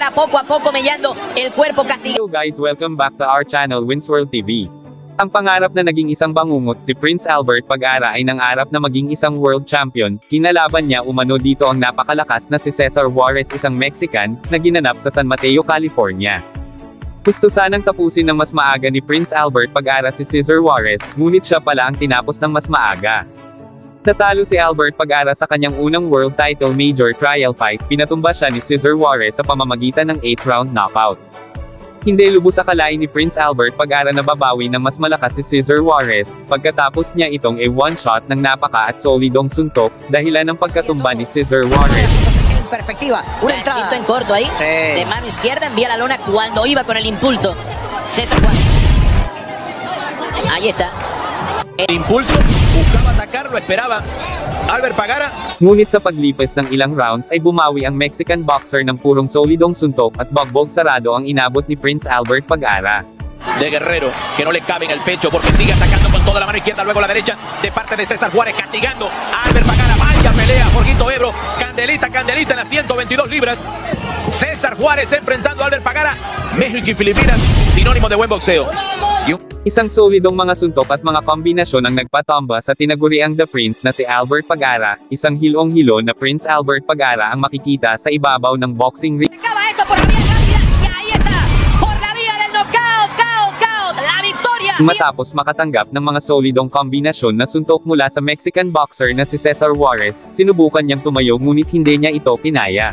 Pagara poco a poco mellando el cuerpo castigado. Hello guys, welcome back to our channel Wins World TV. Ang pangarap na naging isang bangungot si Prince Albert Pag-ara ay nangarap na maging isang world champion. Kinalaban niya umano dito ang napakalakas na si Cesar Juarez, isang Mexican, na ginanap sa San Mateo, California. Gusto sanang tapusin ng mas maaga ni Prince Albert Pag-ara si Cesar Juarez, ngunit siya pala ang tinapos ng mas maaga. Natalo si Albert Pag-ara sa kanyang unang world title major trial fight, pinatumba siya ni Cesar Juarez sa pamamagitan ng 8-round knockout. Hindi lubos akalain ni Prince Albert Pag-ara na babawi ng mas malakas si Cesar Juarez, pagkatapos niya itong one-shot ng napaka at solidong suntok, dahilan ng pagkatumba ni Cesar Juarez. Perspectiva, una entrada. En corto ahí, Sí. de mano izquierda, envía la lona cuando iba con el impulso. César Juárez. Ahí está. Impulso, buscaba atacar, lo esperaba Albert Pag-ara. Ngunit sa paglipas ng ilang rounds ay bumawi ang Mexican boxer ng purong solidong suntok at bagbog sarado ang inabot ni Prince Albert Pag-ara. De Guerrero, que no le cabe en el pecho porque sigue atacando con toda la mano izquierda, luego la derecha, de parte de Cesar Juárez, castigando a Albert Pag-ara. Vaya pelea, Jorgito Ebro, candelita en las 122 libras. Cesar Juárez enfrentando a Albert Pag-ara. México y Filipinas, sinónimo de buen boxeo. Isang solidong mga suntok at mga kombinasyon ang nagpatomba sa tinaguriang The Prince na si Albert Pag-ara, isang hilong-hilo na Prince Albert Pag-ara ang makikita sa ibabaw ng boxing ring. Acaba esto por la vía rápida y ahí está. Por la vía del knockout, KO, la victoria. Matapos makatanggap ng mga solidong kombinasyon na suntok mula sa Mexican boxer na si Cesar Juarez, sinubukan niyang tumayo ngunit hindi niya ito kinaya.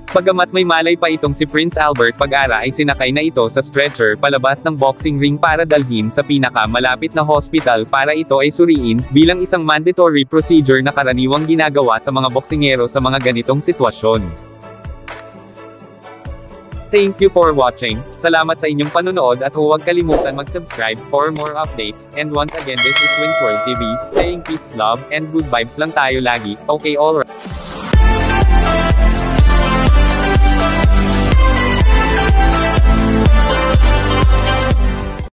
Bagamat may malay pa itong si Prince Albert Pag-ara ay sinakay na ito sa stretcher palabas ng boxing ring para dalhin sa pinaka-malapit na hospital para ito ay suriin, bilang isang mandatory procedure na karaniwang ginagawa sa mga boksingero sa mga ganitong sitwasyon. Thank you for watching. Salamat sa inyong panonood at huwag kalimutan mag-subscribe for more updates. And once again, this is Wins World TV, saying peace, love, and good vibes lang tayo lagi. Okay, alright.